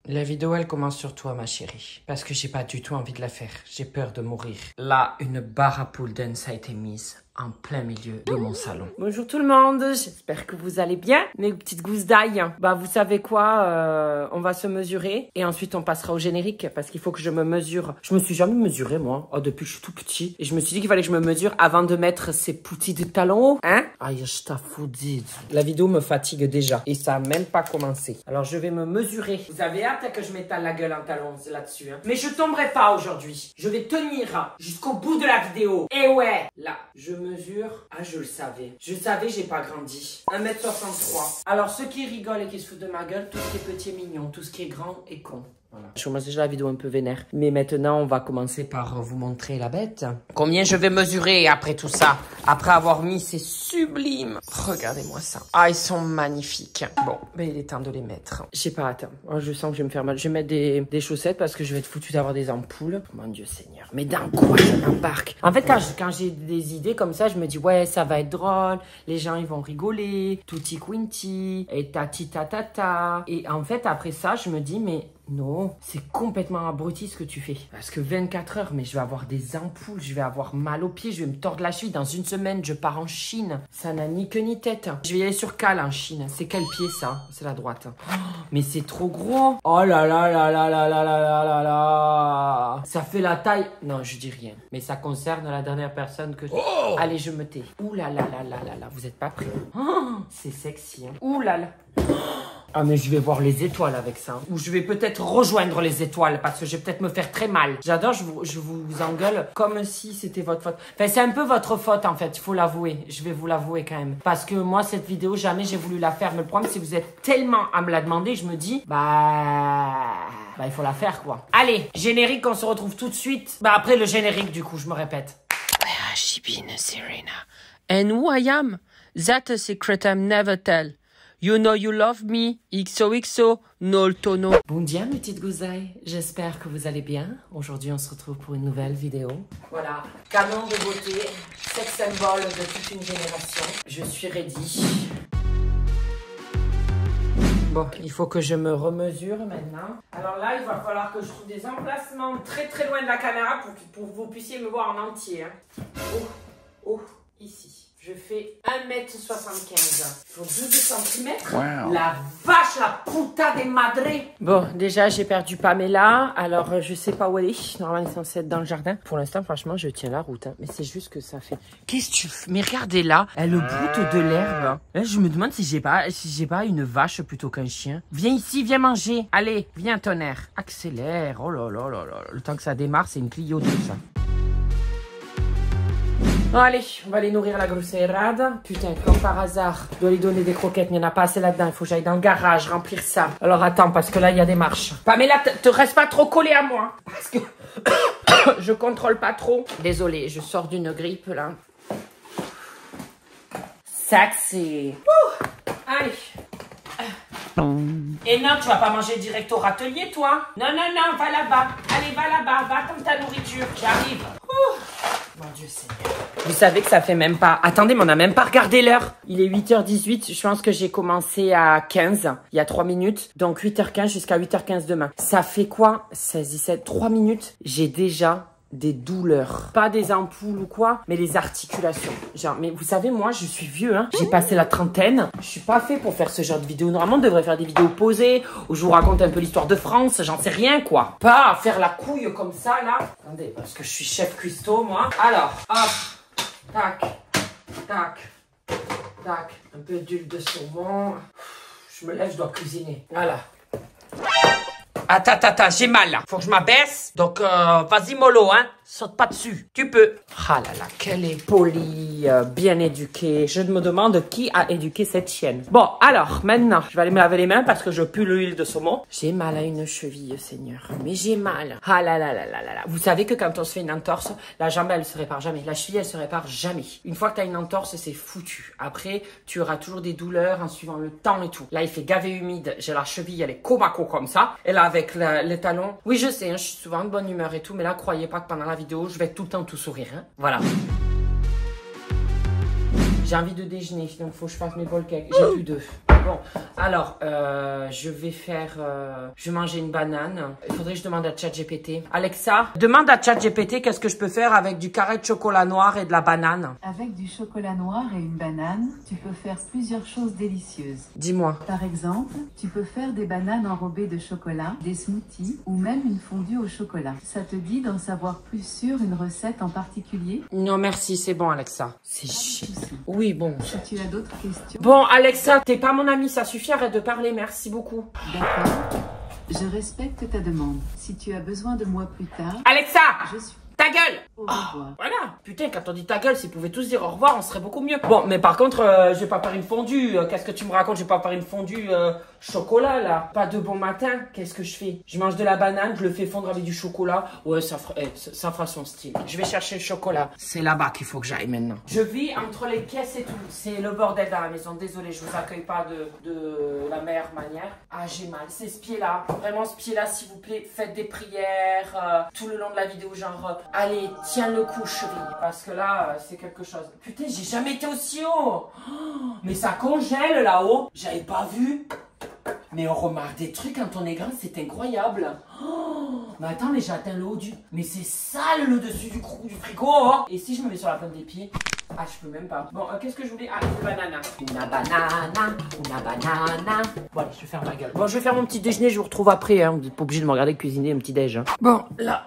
La vidéo, elle commence sur toi, ma chérie. Parce que j'ai pas du tout envie de la faire. J'ai peur de mourir. Là, une barre à poule dance a été mise en plein milieu de mon salon. Bonjour tout le monde, j'espère que vous allez bien. Mes petites gousses d'ail. Bah vous savez quoi, on va se mesurer et ensuite on passera au générique parce qu'il faut que je me mesure. Je me suis jamais mesurée moi, depuis que je suis tout petit. Et je me suis dit qu'il fallait que je me mesure avant de mettre ces petits talons hauts. Hein? Aïe, je t'affoudis. La vidéo me fatigue déjà et ça a même pas commencé. Alors je vais me mesurer. Vous avez hâte que je m'étale la gueule en talons là-dessus. Hein? Mais je tomberai pas aujourd'hui. Je vais tenir jusqu'au bout de la vidéo. Et ouais, là, je mesure. Ah, je le savais. Je savais, j'ai pas grandi. 1m63. Alors, ceux qui rigolent et qui se foutent de ma gueule, tout ce qui est petit est mignon. Tout ce qui est grand est con. Voilà. Je commence déjà la vidéo un peu vénère. Mais maintenant, on va commencer par vous montrer la bête. Combien je vais mesurer après tout ça? Après avoir mis ces sublimes. Regardez-moi ça. Ah, ils sont magnifiques. Bon, ben il est temps de les mettre. J'ai pas hâte. Oh, je sens que je vais me faire mal. Je vais mettre des chaussettes parce que je vais être foutu d'avoir des ampoules. Mon Dieu Seigneur. Mais dans quoi je m'embarque? En fait, quand j'ai des idées comme ça, je me dis, ouais, ça va être drôle. Les gens, ils vont rigoler. Tutti quinti. Et tati tatata. Et en fait, après ça, je me dis, mais... non, c'est complètement abruti ce que tu fais. Parce que 24 heures, mais je vais avoir des ampoules, je vais avoir mal aux pieds, je vais me tordre la cheville. Dans une semaine, je pars en Chine. Ça n'a ni queue ni tête. Je vais y aller sur cale en Chine. C'est quel pied ça? C'est la droite. Oh, mais c'est trop gros. Oh là là là là là là là là là là. Ça fait la taille. Non, je dis rien. Mais ça concerne la dernière personne que... Oh, allez, je me tais. Ouh là là là là là là. Vous êtes pas prêts? Oh, c'est sexy. Hein. Ouh là là. Ah mais je vais voir les étoiles avec ça. Ou je vais peut-être rejoindre les étoiles parce que je vais peut-être me faire très mal. J'adore, je vous engueule comme si c'était votre faute. Enfin c'est un peu votre faute en fait, il faut l'avouer. Je vais vous l'avouer quand même. Parce que moi cette vidéo jamais j'ai voulu la faire. Mais le problème c'est que vous êtes tellement à me la demander, je me dis il faut la faire quoi. Allez, générique, on se retrouve tout de suite. Bah après le générique du coup, je me répète. Where has she been, Serena? And who I am? That's a secret I'll never tell. You know you love me, XOXO, no tono. Bon dia mes petites gousailles, j'espère que vous allez bien. Aujourd'hui on se retrouve pour une nouvelle vidéo. Voilà, canon de beauté, sex symbole de toute une génération. Je suis ready. Bon, il faut que je me remesure maintenant. Alors là, il va falloir que je trouve des emplacements très très loin de la caméra pour que vous puissiez me voir en entier. Hein. Oh, ici. Je fais 1m75. Il faut 12 cm. Wow. La vache, la puta de madre. Bon, déjà, j'ai perdu Pamela. Alors, je sais pas où elle est. Normalement, elle est censée être dans le jardin. Pour l'instant, franchement, je tiens la route. Hein. Mais c'est juste que ça fait... Qu'est-ce que tu fais? Mais regardez là, elle broute de l'herbe. Là, je me demande si j'ai pas une vache plutôt qu'un chien. Viens ici, viens manger. Allez, viens, tonnerre. Accélère. Oh là là là là. Le temps que ça démarre, c'est une Clio tout ça. Bon, allez, on va aller nourrir la grosseirade. Putain, comme par hasard, je dois lui donner des croquettes, mais il n'y en a pas assez là-dedans. Il faut que j'aille dans le garage remplir ça. Alors attends, parce que là, il y a des marches. Pamela, te reste pas trop collé à moi. Parce que je contrôle pas trop. Désolée, je sors d'une grippe, là. Sexy. Allez. Et non, tu vas pas manger direct au râtelier, toi? Non, non, non, va là-bas. Allez, va là-bas, va attendre ta nourriture. J'arrive. Mon Dieu Seigneur. Vous savez que ça fait même pas... Attendez, mais on n'a même pas regardé l'heure. Il est 8h18. Je pense que j'ai commencé à 15, il y a 3 minutes. Donc 8h15 jusqu'à 8h15 demain. Ça fait quoi? 16, 17, 3 minutes. J'ai déjà... des douleurs. Pas des ampoules ou quoi, mais les articulations. Genre, mais vous savez, moi, je suis vieux, hein. J'ai passé la trentaine. Je suis pas fait pour faire ce genre de vidéo. Normalement, on devrait faire des vidéos posées, où je vous raconte un peu l'histoire de France, j'en sais rien, quoi. Pas faire la couille comme ça, là. Attendez, parce que je suis chef cuistot, moi. Alors, hop, tac, tac, tac. Un peu d'huile de saumon. Je me lève, je dois cuisiner. Voilà. Attends, j'ai mal là. Faut que je m'abaisse. Donc, vas-y mollo, hein. Saute pas dessus. Tu peux. Ah là là, qu'elle est polie, bien éduquée. Je me demande qui a éduqué cette chienne. Bon, alors, maintenant, je vais aller me laver les mains parce que je pue l'huile de saumon. J'ai mal à une cheville, Seigneur. Mais j'ai mal. Ah là là là là là là. Vous savez que quand on se fait une entorse, la jambe, elle se répare jamais. La cheville, elle se répare jamais. Une fois que t'as une entorse, c'est foutu. Après, tu auras toujours des douleurs en suivant le temps et tout. Là, il fait gavé humide. J'ai la cheville, elle est comaco comme ça. Et là, avec les talons. Oui, je sais, hein, je suis souvent de bonne humeur et tout. Mais là, croyez pas que pendant la vidéo, je vais être tout le temps tout sourire. Hein. Voilà. J'ai envie de déjeuner, donc faut que je fasse mes bol cakes. J'ai plus d'œufs. Bon, alors, je vais manger une banane. Il faudrait que je demande à ChatGPT. Alexa, demande à ChatGPT qu'est-ce que je peux faire avec du carré de chocolat noir et de la banane. Avec du chocolat noir et une banane, tu peux faire plusieurs choses délicieuses. Dis-moi. Par exemple, tu peux faire des bananes enrobées de chocolat, des smoothies ou même une fondue au chocolat. Ça te dit d'en savoir plus sur une recette en particulier? Non, merci, c'est bon, Alexa. C'est chiant. Oui, bon. Si tu as d'autres questions... Bon, Alexa, t'es pas mon ami, ça suffit, arrête de parler, merci beaucoup. D'accord. Je respecte ta demande. Si tu as besoin de moi plus tard... Alexa, Je suis... ta gueule! Au revoir. Voilà. Putain, quand on dit ta gueule, s'ils pouvaient tous dire au revoir, on serait beaucoup mieux. Bon, mais par contre, je vais pas faire une fondue. Qu'est-ce que tu me racontes? Je vais pas faire une fondue chocolat, là. Pas de bon matin. Qu'est-ce que je fais? Je mange de la banane, je le fais fondre avec du chocolat. Ouais, ça fera son style. Je vais chercher le chocolat. C'est là-bas qu'il faut que j'aille maintenant. Je vis entre les caisses et tout. C'est le bordel dans la maison. Désolée, je vous accueille pas de la meilleure manière. Ah, j'ai mal. C'est ce pied-là. Vraiment, ce pied-là, s'il vous plaît, faites des prières tout le long de la vidéo. Genre, allez, tiens le coup, cheville. Parce que là, c'est quelque chose. Putain, j'ai jamais été aussi haut. Oh, mais ça congèle là-haut. J'avais pas vu. Mais on remarque des trucs quand on est grand, c'est incroyable. Oh, mais attends, mais j'ai atteint le haut du... Mais c'est sale le dessus du frigo. Oh. Et si je me mets sur la pointe des pieds? Ah, je peux même pas. Bon, qu'est-ce que je voulais? Ah, une banana. Una banana, una banana. Bon, allez, je vais faire ma gueule. Bon, je vais faire mon petit déjeuner, je vous retrouve après. Hein. Vous n'êtes pas obligé de me regarder cuisiner un petit déj. Hein. Bon, là,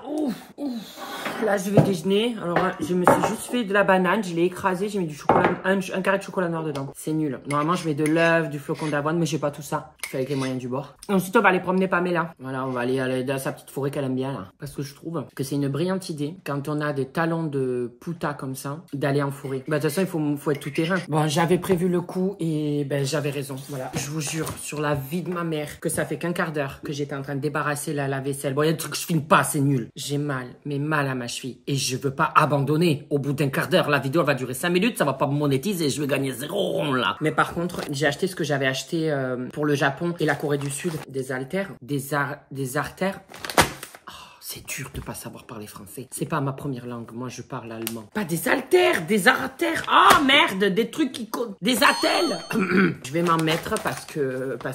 là, je vais déjeuner. Alors, je me suis juste fait de la banane, je l'ai écrasée, j'ai mis du chocolat, un carré de chocolat noir dedans. C'est nul. Normalement, je mets de l'œuf, du flocon d'avoine, mais j'ai pas tout ça. Je fais avec les moyens du bord. Ensuite, on va aller promener Pamela. Voilà, on va aller dans sa petite forêt qu'elle aime bien, là. Parce que je trouve que c'est une brillante idée, quand on a des talons de puta comme ça, d'aller en forêt. Bah, de toute façon, il faut être tout terrain. Bon, j'avais prévu le coup et ben, j'avais raison. Voilà, je vous jure, sur la vie de ma mère, que ça fait qu'un quart d'heure que j'étais en train de débarrasser la vaisselle. Bon, il y a des trucs que je filme pas, c'est nul. J'ai mal, mais mal à ma cheville. Et je veux pas abandonner. Au bout d'un quart d'heure, la vidéo elle va durer 5 minutes, ça va pas me monétiser, je vais gagner 0 rond là. Mais par contre, j'ai acheté ce que j'avais acheté pour le Japon et la Corée du Sud. Des haltères, des artères. C'est dur de pas savoir parler français. C'est pas ma première langue. Moi, je parle allemand. Pas des haltères, des artères. Ah, merde, des trucs qui comptent. Des attelles. Je vais m'en mettre parce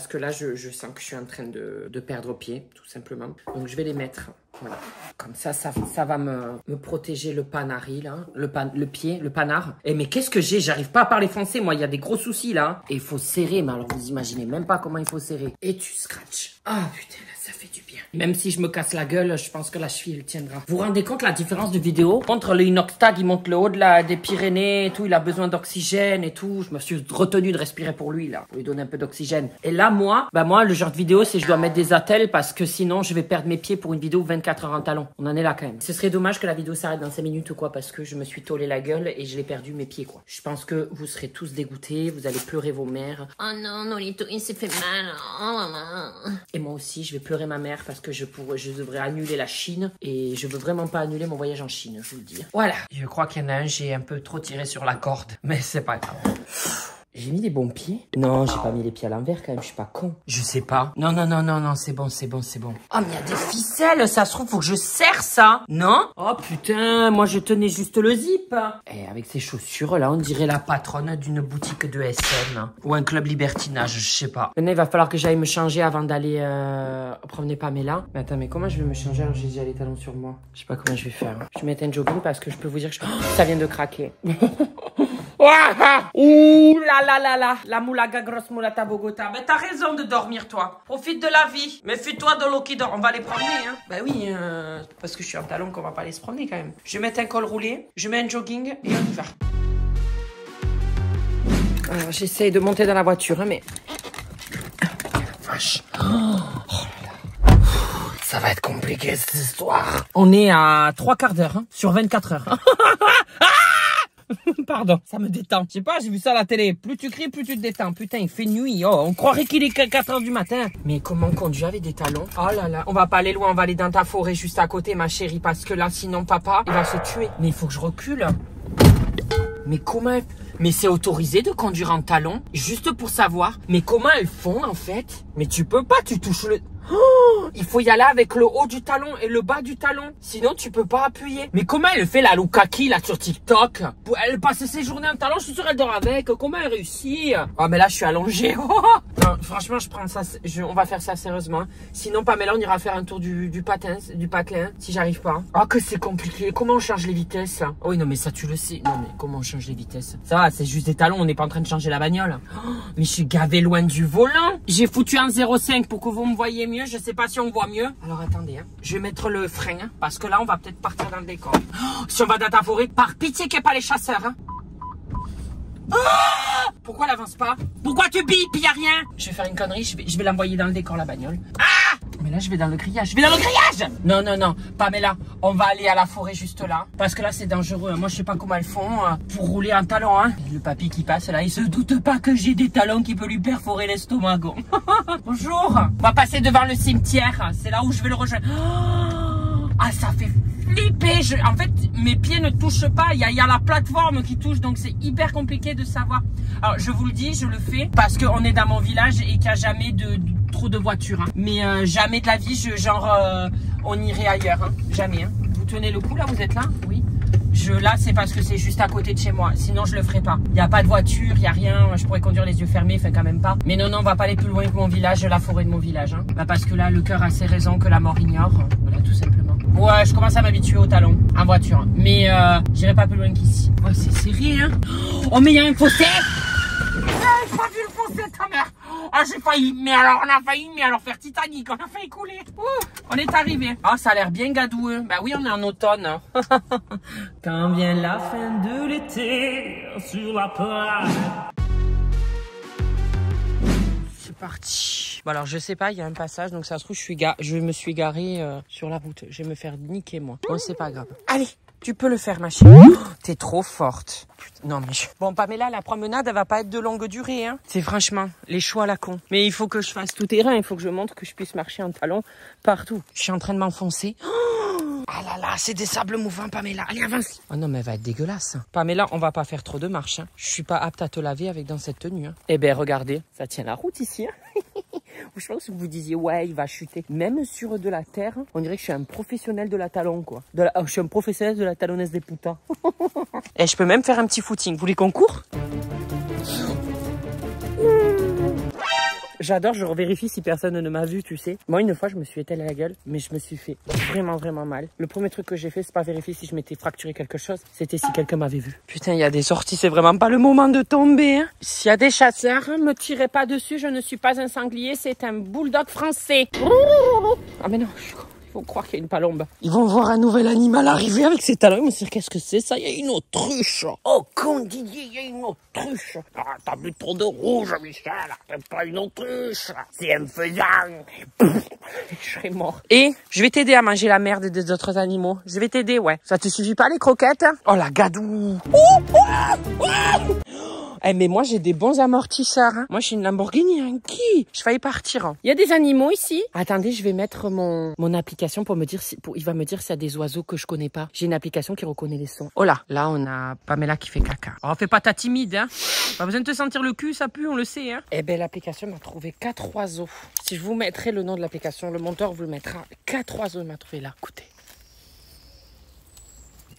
que là, je sens que je suis en train de perdre pied, tout simplement. Donc, je vais les mettre. Voilà. Comme ça va me protéger le panari, là. Le pied, le panard. Eh, mais qu'est-ce que j'ai? J'arrive pas à parler français, moi. Il y a des gros soucis, là. Et il faut serrer, mais alors, vous imaginez même pas comment il faut serrer. Et tu scratches. Ah, putain, là, ça fait du bien. Même si je me casse la gueule, je pense que la cheville, elle tiendra. Vous vous rendez compte la différence de vidéo? Entre le Inoxtag, il monte le haut des Pyrénées et tout. Il a besoin d'oxygène et tout. Je me suis retenu de respirer pour lui, là. Pour lui donner un peu d'oxygène. Et là, moi, le genre de vidéo, c'est je dois mettre des attelles parce que sinon, je vais perdre mes pieds pour une vidéo 24 heures en talon. On en est là quand même. Ce serait dommage que la vidéo s'arrête dans 5 minutes ou quoi parce que je me suis tôlé la gueule et je l'ai perdu mes pieds, quoi. Je pense que vous serez tous dégoûtés. Vous allez pleurer vos mères. Oh non, Nolito, il s'est fait mal. Oh maman. Et moi aussi, je vais pleurer ma mère parce que je devrais annuler la Chine et je veux vraiment pas annuler mon voyage en Chine, je vous le dis. Voilà. Je crois qu'il y en a un, j'ai un peu trop tiré sur la corde, mais c'est pas grave. J'ai mis les bons pieds? Non, j'ai pas mis les pieds à l'envers quand même, je suis pas con. Je sais pas. Non, c'est bon. Oh, mais il y a des ficelles, ça se trouve, faut que je serre ça. Non? Oh putain, moi je tenais juste le zip. Et avec ces chaussures là, on dirait la patronne d'une boutique de SM. Ou un club libertinage, je sais pas. Maintenant, il va falloir que j'aille me changer avant d'aller promener Pamela. Mais attends, mais comment je vais me changer alors j'ai déjà les talons sur moi? Je sais pas comment je vais faire. Je vais mettre un jogging parce que je peux vous dire que ça vient de craquer. Ouh là, la moulaga grosse moulata Bogota. Mais t'as raison de dormir, toi. Profite de la vie. Mais fais-toi de l'eau qui dort. On va les promener, hein. Bah oui, parce que je suis en talon qu'on va pas aller se promener quand même. Je vais mettre un col roulé, je mets un jogging et on y va. Alors, j'essaye de monter dans la voiture, hein, mais... Vache. Ça va être compliqué, cette histoire. On est à 3 quarts d'heure, hein, sur 24 heures. Pardon, ça me détend. Je sais pas, j'ai vu ça à la télé. Plus tu cries, plus tu te détends. Putain, il fait nuit. Oh, on croirait qu'il est 4 heures du matin. Mais comment conduire avec des talons? Oh là là. On va pas aller loin, on va aller dans ta forêt juste à côté, ma chérie. Parce que là, sinon, papa, il va se tuer. Mais il faut que je recule. Mais comment... Mais c'est autorisé de conduire en talons? Juste pour savoir. Mais comment elles font, en fait? Mais tu peux pas, tu touches le... Oh, il faut y aller avec le haut du talon et le bas du talon. Sinon, tu peux pas appuyer. Mais comment elle fait la Loukaki là sur TikTok? Elle passe ses journées en talon, je suis sûre elle dort avec. Comment elle réussit? Oh, mais là, je suis allongée. Non, franchement, je prends ça. On va faire ça sérieusement. Sinon, Pamela, on ira faire un tour du patelin, si j'arrive pas. Oh, que c'est compliqué. Comment on change les vitesses? Oh, oui, non, mais ça, tu le sais. Non, mais comment on change les vitesses? Ça va, c'est juste des talons. On n'est pas en train de changer la bagnole. Oh, mais je suis gavé loin du volant. J'ai foutu un 0,5 pour que vous me voyez mieux. Je sais pas si on voit mieux. Alors, attendez, hein. Je vais mettre le frein, hein, parce que là, on va peut-être partir dans le décor. Oh, si on va dans ta forêt, par pitié qu'il n'y ait pas les chasseurs, hein. Ah, pourquoi elle avance pas? Pourquoi tu bipes? Y a rien. Je vais faire une connerie, je vais l'envoyer dans le décor, la bagnole. Ah, mais là je vais dans le grillage. Je vais dans le grillage. Non, non, non, Pamela, on va aller à la forêt juste là. Parce que là c'est dangereux. Moi je sais pas comment elles font pour rouler en talon, hein. Le papy qui passe là, il se doute pas que j'ai des talons qui peuvent lui perforer l'estomac. Bonjour. On va passer devant le cimetière. C'est là où je vais le rejoindre. Ah, ça fait flipper. En fait, mes pieds ne touchent pas. Il y a la plateforme qui touche, donc c'est hyper compliqué de savoir. Alors, je vous le dis, je le fais parce qu'on est dans mon village et qu'il n'y a jamais trop de voitures. Hein. Mais jamais de la vie, on irait ailleurs. Hein. Jamais. Hein. Vous tenez le coup là, vous êtes là? Oui. Là, c'est parce que c'est juste à côté de chez moi. Sinon, je le ferai pas. Il n'y a pas de voiture, il n'y a rien. Je pourrais conduire les yeux fermés, enfin quand même pas. Mais non, non, on va pas aller plus loin que mon village, la forêt de mon village. Hein. Bah, parce que là, le cœur a ses raisons que la mort ignore. Voilà, tout simplement. Ouais, je commence à m'habituer au talon en voiture. Mais j'irai pas plus loin qu'ici. Oh, c'est serré, hein. Oh, mais il y a un fossé. J'ai pas vu le fossé, ta mère. Ah, j'ai failli, mais alors on a failli, mais alors faire Titanic, on a failli couler. On est arrivé. Ah, ça a l'air bien gadoueux. Bah oui, on est en automne. Quand vient la fin de l'été sur la plage. C'est parti. Bon alors je sais pas, il y a un passage, donc ça se trouve je me suis garée sur la route. Je vais me faire niquer moi. Bon, c'est pas grave. Allez. Tu peux le faire, ma chérie. Oh, t'es trop forte. Putain, non, mais... Bon, Pamela, la promenade, elle va pas être de longue durée, hein. C'est franchement les choix à la con. Mais il faut que je fasse tout terrain. Il faut que je montre que je puisse marcher en talons partout. Je suis en train de m'enfoncer. Oh, ah là là, c'est des sables mouvants, Pamela. Allez, avance. Oh non, mais elle va être dégueulasse. Pamela, on va pas faire trop de marche. Hein. Je suis pas apte à te laver dans cette tenue. Hein. Eh ben, regardez, ça tient la route ici. Hein. Je pense que vous disiez, ouais, il va chuter. Même sur de la terre, on dirait que je suis un professionnel de la talon, quoi. Je suis un professionnel de la talonnaise des putas. Et je peux même faire un petit footing. Vous voulez qu'on court? J'adore, je revérifie si personne ne m'a vu, tu sais. Moi, une fois, je me suis étalé la gueule, mais je me suis fait vraiment, vraiment mal. Le premier truc que j'ai fait, c'est pas vérifier si je m'étais fracturé quelque chose. C'était si quelqu'un m'avait vu. Putain, il y a des sorties, c'est vraiment pas le moment de tomber. Hein. S'il y a des chasseurs, me tirez pas dessus, je ne suis pas un sanglier, c'est un bulldog français. Ah mais non, je suis con. Ils vont croire qu'il y a une palombe. Ils vont voir un nouvel animal arriver avec ses talons. Ils vont se dire, qu'est-ce que c'est ça? Il y a une autruche. Oh, con Didier, il y a une autruche. Ah, t'as bu trop de rouge, Michel. C'est pas une autruche. C'est un faisan. Je serai mort. Et je vais t'aider à manger la merde des autres animaux. Je vais t'aider, ouais. Ça te suffit pas, les croquettes? Oh, la gadou. Eh, mais moi, j'ai des bons amortisseurs. Hein. Moi, je suis une Lamborghini. Hein. Qui? Je faillis partir. Hein. Il y a des animaux ici. Attendez, je vais mettre mon application pour me dire il va me dire s'il y a des oiseaux que je connais pas. J'ai une application qui reconnaît les sons. Oh là, là, on a Pamela qui fait caca. Oh, fais pas ta timide. Hein. Pas besoin de te sentir le cul, ça pue, on le sait. Hein. Eh ben, l'application m'a trouvé 4 oiseaux. Si je vous mettrai le nom de l'application, le monteur vous le mettra. 4 oiseaux m'a trouvé là. Écoutez.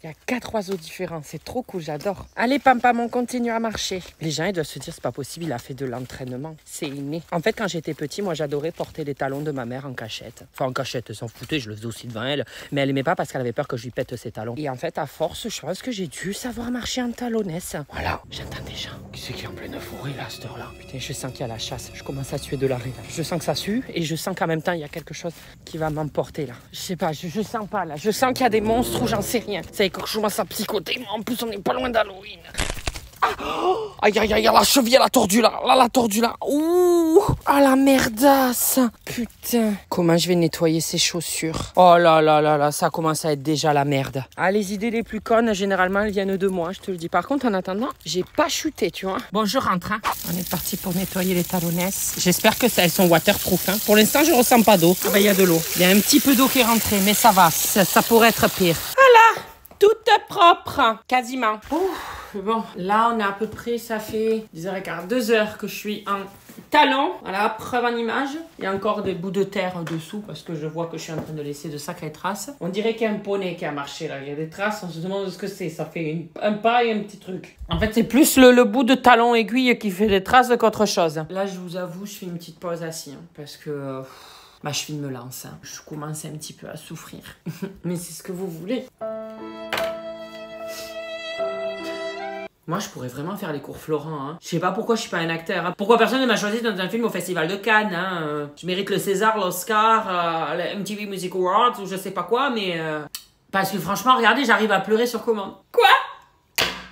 Il y a 4 oiseaux différents, c'est trop cool, j'adore. Allez, Pam Pam, on continue à marcher. Les gens, ils doivent se dire, c'est pas possible, il a fait de l'entraînement. C'est inné. En fait, quand j'étais petit, moi, j'adorais porter les talons de ma mère en cachette. Enfin, en cachette, elle s'en foutait, je le faisais aussi devant elle. Mais elle aimait pas parce qu'elle avait peur que je lui pète ses talons. Et en fait, à force, je pense que j'ai dû savoir marcher en talonnesse. Voilà, j'entends des gens. Qui c'est qui est en pleine forêt, là, à cette heure-là? Putain, je sens qu'il y a la chasse. Je commence à tuer de l'arrêt, là. Je sens que ça sue et je sens qu'en même temps, il y a quelque chose qui va m'emporter, là. Je sais pas, je sens pas, là. Je sens qu'il y a des monstres ou j'en sais rien. C'est quand je commence à psychoter. En plus, on n'est pas loin d'Halloween. Aïe, aïe, aïe, la cheville, elle a tordu là. Là, la tordu là. Ouh. Ah, la merdasse. Putain. Comment je vais nettoyer ces chaussures? Oh là là là là, ça commence à être déjà la merde. Ah, les idées les plus connes, généralement, elles viennent de moi, je te le dis. Par contre, en attendant, j'ai pas chuté, tu vois. Bon, je rentre. Hein. On est parti pour nettoyer les talonnesses. J'espère que elles sont waterproof. Hein. Pour l'instant, je ressens pas d'eau. Ah, bah, il y a de l'eau. Il y a un petit peu d'eau qui est rentrée, mais ça va. Ça pourrait être pire. Voilà. Toute propre, quasiment. Bon, là on est à peu près, ça fait 10h15, 2 heures que je suis en talon, voilà, preuve en image. Il y a encore des bouts de terre dessous parce que je vois que je suis en train de laisser de sacrées traces. On dirait qu'il y a un poney qui a marché là. Il y a des traces, on se demande ce que c'est. Ça fait un pas et un petit truc. En fait, c'est plus le bout de talon aiguille qui fait des traces qu'autre chose. Là, je vous avoue, je fais une petite pause assis hein, parce que ma cheville me lance. Hein. Je commence un petit peu à souffrir. Mais c'est ce que vous voulez. Moi, je pourrais vraiment faire les cours Florent. Hein. Je sais pas pourquoi je suis pas un acteur. Hein. Pourquoi personne ne m'a choisi dans un film au Festival de Cannes. Hein. Je mérite le César, l'Oscar, le MTV Music Awards ou je sais pas quoi, mais... Parce que franchement, regardez, j'arrive à pleurer sur commande. Quoi?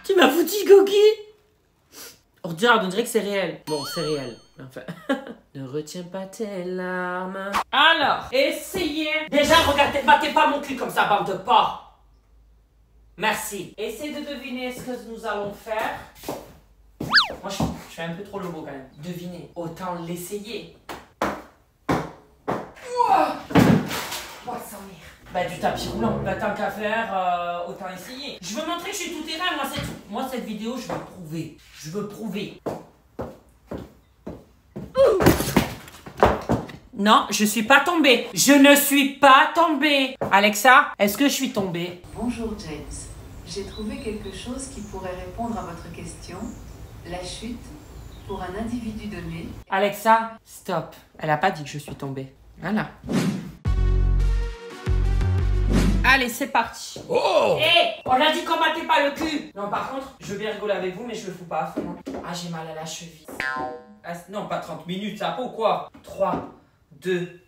Tu m'as foutu coquille? On dirait que c'est réel. Bon, c'est réel. Enfin... Ne retiens pas tes larmes. Alors, essayez. Déjà, regardez, battez pas mon cul comme ça, bande de porc. Merci. Essayez de deviner ce que nous allons faire. Moi, je suis un peu trop lobo quand même. Deviner. Autant l'essayer. Ouah, s'en rire. Bah, du tapis roulant. Bah, tant qu'à faire, autant essayer. Je veux montrer que je suis tout terrain. Moi, cette vidéo, je veux prouver. Je veux prouver. Non, je suis pas tombée. Je ne suis pas tombée. Alexa, est-ce que je suis tombée? Bonjour James. J'ai trouvé quelque chose qui pourrait répondre à votre question. La chute, pour un individu donné... Alexa, stop. Elle a pas dit que je suis tombée. Voilà. Allez, c'est parti. Oh! Hé, on a dit qu'on battait pas le cul. Non, par contre, je veux bien rigoler avec vous, mais je le fous pas à fond. Hein. Ah, j'ai mal à la cheville. Ah, non, pas 30 minutes, ça ou quoi? 3, 2,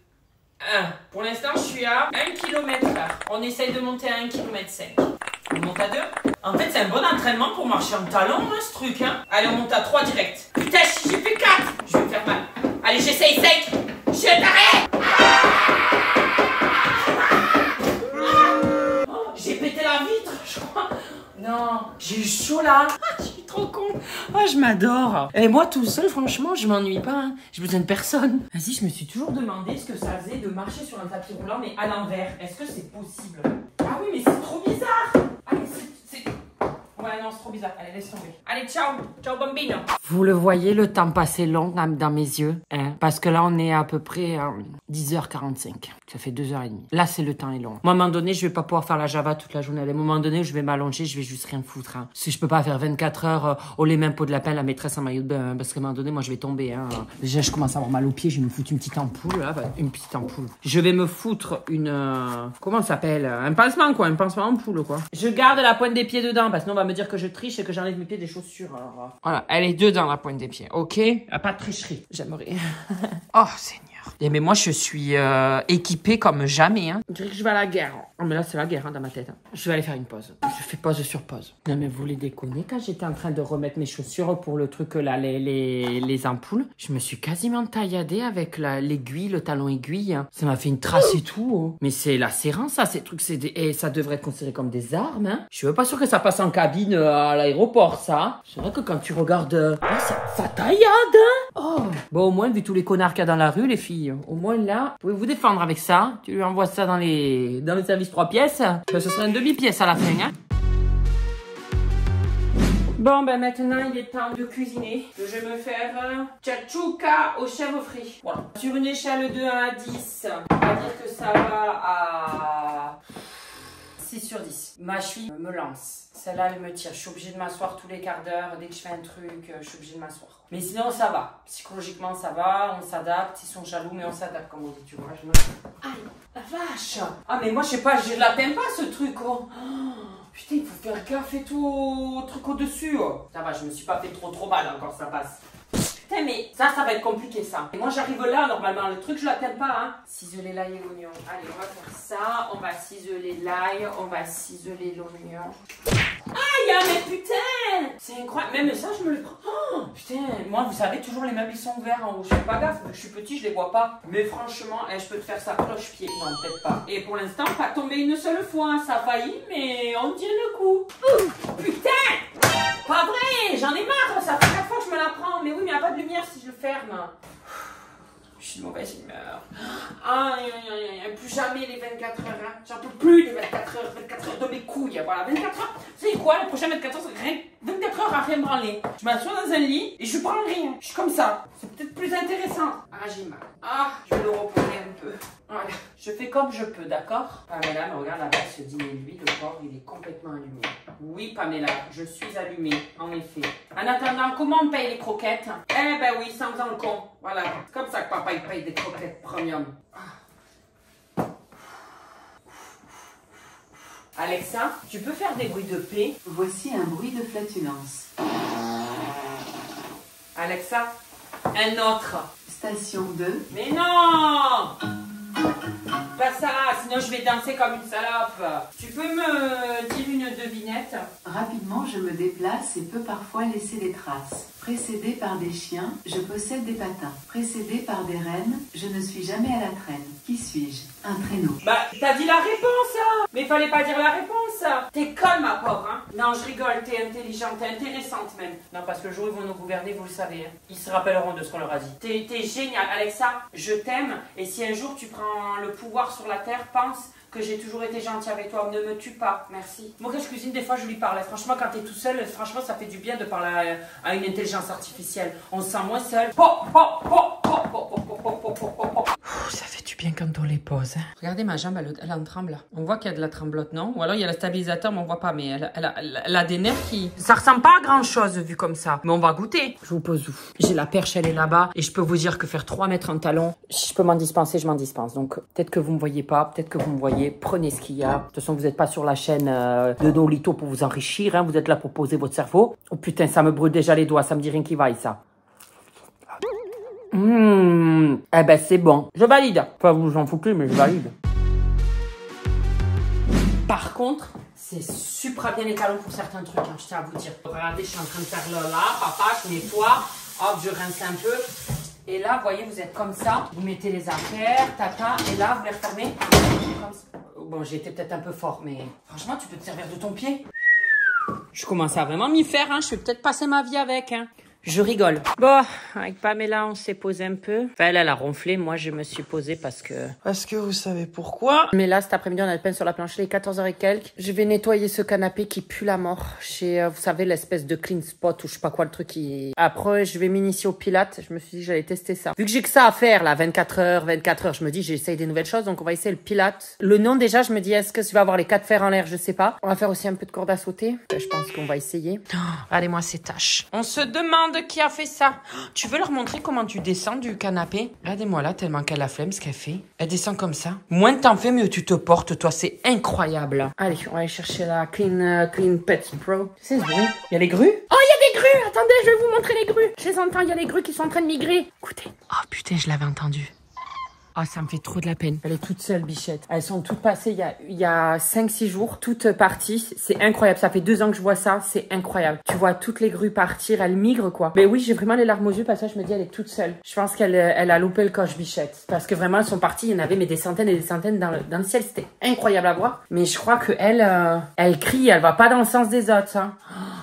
1. Pour l'instant, je suis à 1 km/h. On essaye de monter à 1,5 km. On monte à 2. En fait, c'est un bon entraînement pour marcher en talon, hein, ce truc. Hein. Allez, on monte à 3 direct. Putain, j'ai fait 4. Je vais me faire mal. Allez, j'essaye 5. Je t'arrête. Oh, j'ai pété la vitre, je crois. Non, j'ai eu chaud là. Je suis trop con. Oh, je m'adore. Et moi, tout seul, franchement, je m'ennuie pas. Hein. J'ai besoin de personne. Vas-y, je me suis toujours demandé ce que ça faisait de marcher sur un tapis roulant, mais à l'envers. Est-ce que c'est possible? Ah oui, mais c'est trop bizarre. Allez, c'est... Ouais, non, c'est trop bizarre. Allez, laisse tomber. Allez, ciao. Ciao, bambino. Vous le voyez, le temps passé long dans mes yeux. Hein, parce que là, on est à peu près à 10h45. Ça fait 2h30. Là, c'est le temps est long. Moi, à un moment donné, je vais pas pouvoir faire la Java toute la journée. À un moment donné, je vais m'allonger, je vais juste rien foutre. Hein. Si je peux pas faire 24 heures au les mêmes pots de lapin, la maîtresse en maillot de bain. Hein, parce qu'à un moment donné, moi, je vais tomber. Hein. Déjà, je commence à avoir mal aux pieds. Je vais me foutre une petite ampoule. Là, une petite ampoule. Je vais me foutre une... comment ça s'appelle? Un pansement, quoi. Un pansement ampoule, quoi. Je garde la pointe des pieds dedans. Parce que sinon, on va me dire que je triche et que j'enlève mes pieds des chaussures. Alors, voilà. Elle est dedans, la pointe des pieds. Ok? Pas de tricherie. J'aimerais. Oh, Seigneur. Et mais moi, je suis équipée comme jamais. Hein. Je dirais que je vais à la guerre. Oh, mais là, c'est la guerre hein, dans ma tête. Hein. Je vais aller faire une pause. Je fais pause sur pause. Non, mais vous les déconnez. Quand j'étais en train de remettre mes chaussures pour le truc là, les ampoules, je me suis quasiment tailladée avec l'aiguille, le talon aiguille. Hein. Ça m'a fait une trace et tout. Hein. Mais c'est lacérant, ça. Ces trucs, et ça devrait être considéré comme des armes. Hein. Je suis pas sûre que ça passe en cabine à l'aéroport, ça. C'est vrai que quand tu regardes... ça taillade. Hein. Oh. Bon, au moins, vu tous les connards qu'il y a dans la rue, les filles, au moins là, vous pouvez vous défendre avec ça. Tu lui envoies ça dans le service 3 pièces. Ce serait un demi-pièce à la fin. Hein. Bon, ben maintenant, il est temps de cuisiner. Je vais me faire tchatchouka au chèvre frit. Voilà. Sur une échelle de 1 à 10, on va dire que ça va à 6 sur 10. Ma cheville me lance. Celle-là, elle me tire. Je suis obligée de m'asseoir tous les quarts d'heure. Dès que je fais un truc, je suis obligée de m'asseoir. Mais sinon, ça va. Psychologiquement, ça va. On s'adapte. Ils sont jaloux, mais on s'adapte, comme on dit. Tu vois, Aïe, la vache. Ah, mais moi, je sais pas, je l'atteins pas, ce truc. Oh. Putain, il faut faire gaffe et tout au truc au-dessus. Oh. Ça va, je me suis pas fait trop mal encore, ça passe. Putain, mais ça va être compliqué, ça. Et moi, j'arrive là, normalement. Le truc, je l'atteins pas, hein. Ciseler l'ail et l'oignon. Allez, on va faire ça. On va ciseler l'ail. On va ciseler l'oignon. Aïe, mais putain! C'est incroyable. Même ça, je me le prends. Oh, putain, moi, vous savez, toujours les meubles, ils sont ouverts en haut. Je fais pas gaffe. Je suis petit, je les vois pas. Mais franchement, je peux te faire ça cloche-pied. Non, peut-être pas. Et pour l'instant, pas tombé une seule fois. Ça a failli, mais on tient le coup. Putain! Pas vrai! J'en ai marre. Ça fait 4 fois que je me la prends. Mais oui, mais il n'y a pas de lumière si je le ferme. Je suis de mauvaise humeur. Plus jamais les 24 heures. Hein. J'en peux plus les 24 heures de mes couilles. Voilà, 24 heures. C'est quoi? Le prochain 24 heures, c'est rien 24 heures à rien branler. Je m'assois dans un lit et je branle rien. Je suis comme ça. C'est peut-être plus intéressant. Ah, j'ai mal. Ah, je vais le reposer un peu. Voilà. Je fais comme je peux, d'accord? Pamela, mais regarde là-bas, ce dîner, lui, le porc, il est complètement allumé. Oui, Pamela, je suis allumée, en effet. En attendant, comment on paye les croquettes? Eh ben oui, sans faisant le con. Voilà. C'est comme ça que papa, il paye des croquettes premium. Alexa, tu peux faire des bruits de paix? Voici un bruit de flatulence. Alexa, un autre. Station 2. Mais non! Pas ça, sinon je vais danser comme une salope. Tu peux me dire une devinette? Rapidement, je me déplace et peux parfois laisser des traces. Précédé par des chiens, je possède des patins. Précédé par des rennes, je ne suis jamais à la traîne. Qui suis-je? Un traîneau. Bah, t'as dit la réponse, hein? Mais fallait pas dire la réponse. T'es conne, ma pauvre, hein? Non, je rigole, t'es intelligente, t'es intéressante même. Non, parce que le jour où ils vont nous gouverner, vous le savez, hein. Ils se rappelleront de ce qu'on leur a dit. T'es génial, Alexa, je t'aime. Et si un jour tu prends le pouvoir sur la terre, pense que j'ai toujours été gentille avec toi. Ne me tue pas, merci. Moi, quand je cuisine, des fois, je lui parle. Franchement, quand t'es tout seul, franchement, ça fait du bien de parler à une intelligence artificielle. On se sent moins seul. Ça fait du bien quand on les pose. Hein. Regardez ma jambe, elle en tremble. On voit qu'il y a de la tremblote, non? Ou alors il y a le stabilisateur, mais on voit pas. Mais elle a des nerfs qui... Ça ressemble pas à grand chose vu comme ça. Mais on va goûter. Je vous pose où? J'ai la perche, elle est là-bas. Et je peux vous dire que faire 3 mètres en talon, si je peux m'en dispenser, je m'en dispense. Donc peut-être que vous me voyez pas, peut-être que vous me voyez. Prenez ce qu'il y a. De toute façon, vous n'êtes pas sur la chaîne de Nolito pour vous enrichir. Hein. Vous êtes là pour poser votre cerveau. Oh putain, ça me brûle déjà les doigts. Ça me dit rien qui vaille, ça. Eh ben c'est bon. Je valide. Enfin, vous en foutez, mais je valide. Par contre, c'est super bien les talons pour certains trucs, hein, je tiens à vous dire. Regardez, je suis en train de faire là, papa, je nettoie. Hop, je rince un peu. Et là, vous voyez, vous êtes comme ça. Vous mettez les affaires, tata. Et là, vous les refermez. Comme ça. Bon, j'ai été peut-être un peu fort, mais franchement, tu peux te servir de ton pied. Je commence à vraiment m'y faire, hein. Je vais peut-être passer ma vie avec, hein. Je rigole. Bon, avec Pamela, on s'est posé un peu. Enfin, elle a ronflé. Moi, je me suis posée parce que... Parce que vous savez pourquoi. Mais là, cet après-midi, on a le pain sur la planche. Il est 14h et quelques. Je vais nettoyer ce canapé qui pue la mort. Chez, vous savez, l'espèce de clean spot ou je sais pas quoi, le truc qui... Après, je vais m'initier au pilates. Je me suis dit que j'allais tester ça. Vu que j'ai que ça à faire, là, 24 heures, je me dis, j'essaye des nouvelles choses. Donc, on va essayer le pilates. Le nom, déjà, je me dis, est-ce que tu vas avoir les 4 fers en l'air? Je sais pas. On va faire aussi un peu de corde à sauter. Je pense qu'on va essayer. Oh, regardez-moi ces tâches. On se demande qui a fait ça. Tu veux leur montrer comment tu descends du canapé? Regardez-moi là, tellement qu'elle a flemme ce qu'elle fait. Elle descend comme ça. Moins t'en fais, mieux tu te portes, toi. C'est incroyable. Allez, on va aller chercher la Clean Pets Pro. C'est ce bruit. Il y a les grues? Oh, il y a des grues! Attendez, je vais vous montrer les grues. Je les entends, il y a les grues qui sont en train de migrer. Écoutez. Oh putain, je l'avais entendu. Ah, ça me fait trop de la peine. Elle est toute seule, bichette. Elles sont toutes passées il y a 5-6 jours. Toutes parties. C'est incroyable. Ça fait 2 ans que je vois ça. C'est incroyable. Tu vois toutes les grues partir. Elles migrent, quoi. Mais oui, j'ai vraiment les larmes aux yeux parce que je me dis, elle est toute seule. Je pense qu'elle a loupé le coche, bichette. Parce que vraiment, elles sont parties. Il y en avait mais des centaines et des centaines dans le ciel. C'était incroyable à voir. Mais je crois que elle crie. Elle va pas dans le sens des autres, hein.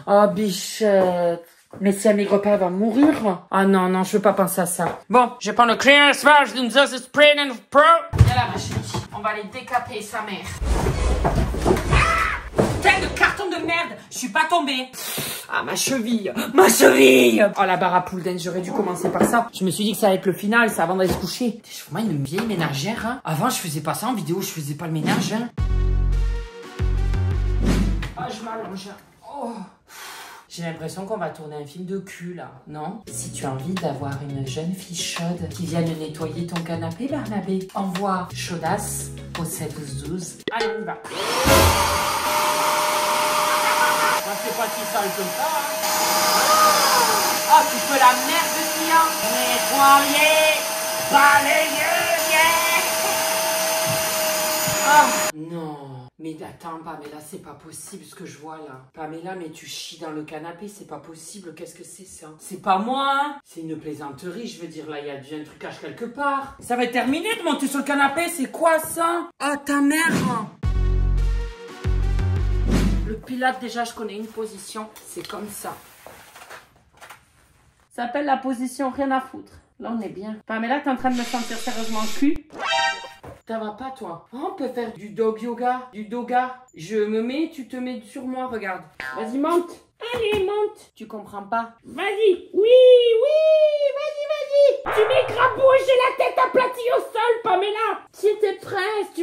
Oh, bichette. Mais si elle migre pas, elle va mourir. Ah non, non, je veux pas penser à ça. Bon, je prends le Clean Smash d'une This Spray and Pro. Viens là, ma chérie. On va aller décaper sa mère. Ah, putain de carton de merde. Je suis pas tombée. Ah, ma cheville. Ma cheville. Oh, la barre à poule dance, j'aurais dû commencer par ça. Je me suis dit que ça allait être le final, c'est avant d'aller se coucher. Je suis vraiment une vieille ménagère, hein. Avant, je faisais pas ça en vidéo, je faisais pas le ménage, hein. Ah, je m'allonge. Oh. J'ai l'impression qu'on va tourner un film de cul, là, non? Si tu as envie d'avoir une jeune fille chaude qui vienne nettoyer ton canapé, Barnabé, envoie chaudasse au 71212. Allez, on y va. Ça fait pas qui sale comme ça, hein. Oh, tu peux la merde de client. Nettoyer, balayer, yeah. Oh, non. Mais attends, Pamela, c'est pas possible ce que je vois là. Pamela, mais tu chies dans le canapé, c'est pas possible. Qu'est-ce que c'est ça? C'est pas moi, hein. C'est une plaisanterie, je veux dire. Là, il y a dû un trucage quelque part. Ça va être terminé de monter sur le canapé, c'est quoi ça? Oh, ta mère! Le pilates, déjà, je connais une position. C'est comme ça. Ça s'appelle la position rien à foutre. Là, on est bien. Pamela, t'es en train de me sentir sérieusement le cul? Ça va pas, toi? Oh, on peut faire du dog yoga, du doga. Je me mets, tu te mets sur moi, regarde. Vas-y, monte. Allez, monte. Tu comprends pas? Vas-y. Oui, vas-y. Tu m'écrabouilles, j'ai la tête aplatie au sol, Pamela. C'était presque.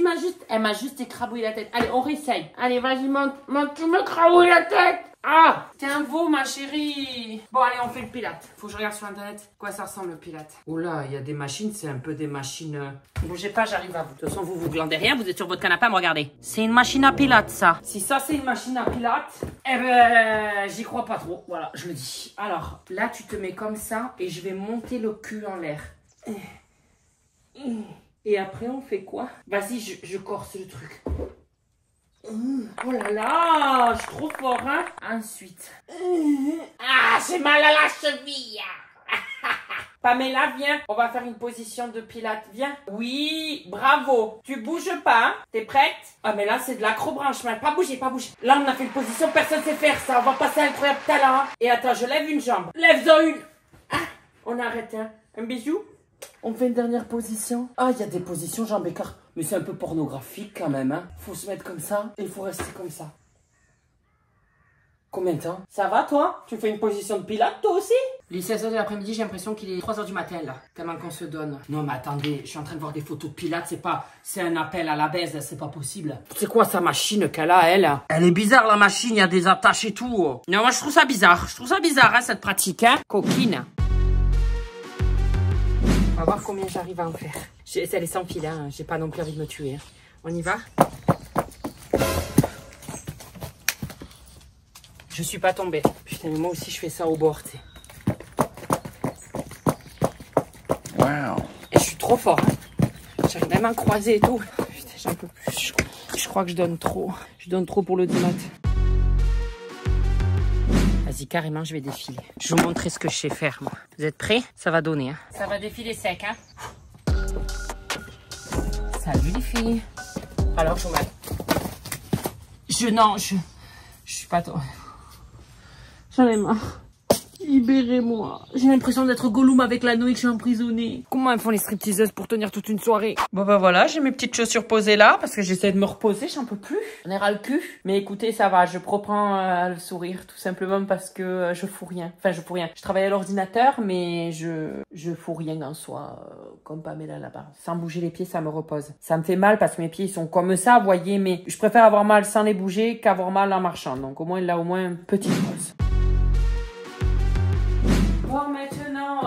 Elle m'a juste écrabouillé la tête. Allez, on réessaye. Allez, vas-y, monte, tu m'écrabouilles la tête. Ah, t'es un veau, ma chérie. Bon, allez, on fait le pilate. Faut que je regarde sur internet quoi ça ressemble le pilate. Oh là, il y a des machines, c'est un peu des machines. Bougez pas, j'arrive à vous. De toute façon, vous glandez rien, vous êtes sur votre canapé à me regarder. C'est une machine à pilate, ça. Si ça, c'est une machine à pilate, eh ben, j'y crois pas trop. Voilà, je le dis. Alors, là, tu te mets comme ça et je vais monter le cul en l'air. Et après, on fait quoi? Vas-y, je corse le truc. Oh là là, je suis trop fort, hein. Ensuite. Ah, j'ai mal à la cheville. Pamela, viens. On va faire une position de pilate. Viens. Oui, bravo. Tu bouges pas, hein. T'es prête? Ah, mais là, c'est de l'acrobranchement. Pas bouger. Là, on a fait une position, personne sait faire ça. On va passer à incroyable talent. Et attends, je lève une jambe. Lève-en une. Ah, on arrête, hein. Un bisou. On fait une dernière position. Ah, il y a des positions jambes écart. Mais c'est un peu pornographique quand même, hein. Faut se mettre comme ça et il faut rester comme ça. Combien de temps? Ça va, toi? Tu fais une position de pilate, toi aussi? Les 16h de l'après-midi, j'ai l'impression qu'il est 3h du matin, là. Tellement qu'on se donne. Non, mais attendez, je suis en train de voir des photos de pilate. C'est un appel à la baise, c'est pas possible. C'est quoi sa machine qu'elle a, elle? Elle est bizarre, la machine, il y a des attaches et tout. Non, moi, je trouve ça bizarre. Hein, cette pratique, hein. Coquine. On va voir combien j'arrive à en faire. Elle est sans fil, hein. J'ai pas non plus envie de me tuer. Hein. On y va? Je suis pas tombée. Putain, mais moi aussi je fais ça au bord, tu sais. Wow. Et je suis trop fort. Hein. J'arrive même à croiser et tout. Putain, j'en peux plus. Je crois que je donne trop. Je donne trop pour le dimat. Vas-y, carrément, je vais défiler. Je vais vous montrer ce que je sais faire, moi. Vous êtes prêts? Ça va donner, hein. Ça va défiler sec, hein. Salut les filles. Alors, je suis pas... J'en ai marre. Libérez-moi. J'ai l'impression d'être Gollum avec l'anneau et que je suis emprisonnée. Comment elles font les stripteaseuses pour tenir toute une soirée? Bon bah voilà, j'ai mes petites chaussures posées là parce que j'essaie de me reposer, j'en peux plus. J'en ai ras le cul. Mais écoutez, ça va, je reprends le sourire tout simplement parce que je fous rien. Enfin, je fous rien. Je travaille à l'ordinateur, mais je fous rien en soi, comme Pamela là-bas. Sans bouger les pieds, ça me repose. Ça me fait mal parce que mes pieds ils sont comme ça, vous voyez, mais je préfère avoir mal sans les bouger qu'avoir mal en marchant. Donc au moins là, une petite pause. Bon, maintenant,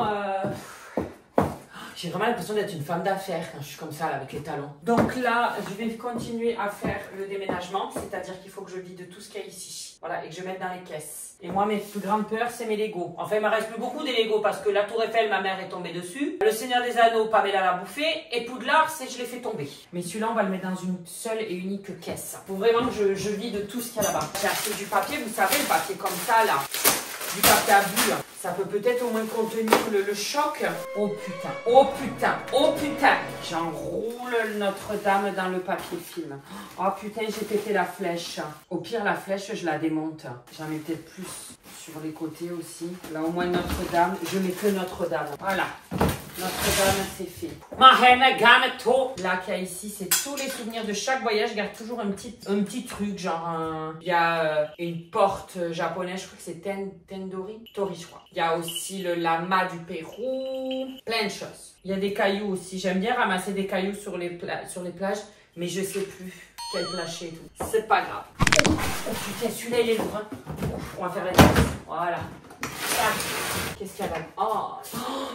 j'ai vraiment l'impression d'être une femme d'affaires quand je suis comme ça, là, avec les talons. Donc là, je vais continuer à faire le déménagement, c'est-à-dire qu'il faut que je vide tout ce qu'il y a ici. Voilà, et que je mette dans les caisses. Et moi, mes plus grandes peurs, c'est mes Legos. Enfin, il me reste plus beaucoup des Legos parce que la Tour Eiffel, ma mère est tombée dessus. Le Seigneur des Anneaux, Pamela l'a bouffé. Et Poudlard, je l'ai fait tomber. Mais celui-là, on va le mettre dans une seule et unique caisse. Faut vraiment que je vide tout ce qu'il y a là-bas. J'ai acheté du papier, vous savez, le papier comme ça, là. Du papier à bulles. Ça peut peut-être au moins contenir le choc. Oh putain. J'enroule Notre-Dame dans le papier film. Oh putain, j'ai pété la flèche. Au pire, la flèche, je la démonte. J'en mets peut-être plus sur les côtés aussi. Là, au moins Notre-Dame. Je mets que Notre-Dame. Voilà. Notre-Dame, c'est fait. Ma reine gamme tout. Là, qu'il y a ici, c'est tous les souvenirs de chaque voyage. Je garde toujours un petit truc, genre il y a une porte japonaise, je crois que c'est Tori, je crois. Il y a aussi le lama du Pérou. Plein de choses. Il y a des cailloux aussi. J'aime bien ramasser des cailloux sur les plages, mais je sais plus quel plager et tout. C'est pas grave. Oh putain, celui-là, il est lourd. Hein. On va faire la tête. Voilà. Qu'est-ce qu'il y a là? Oh,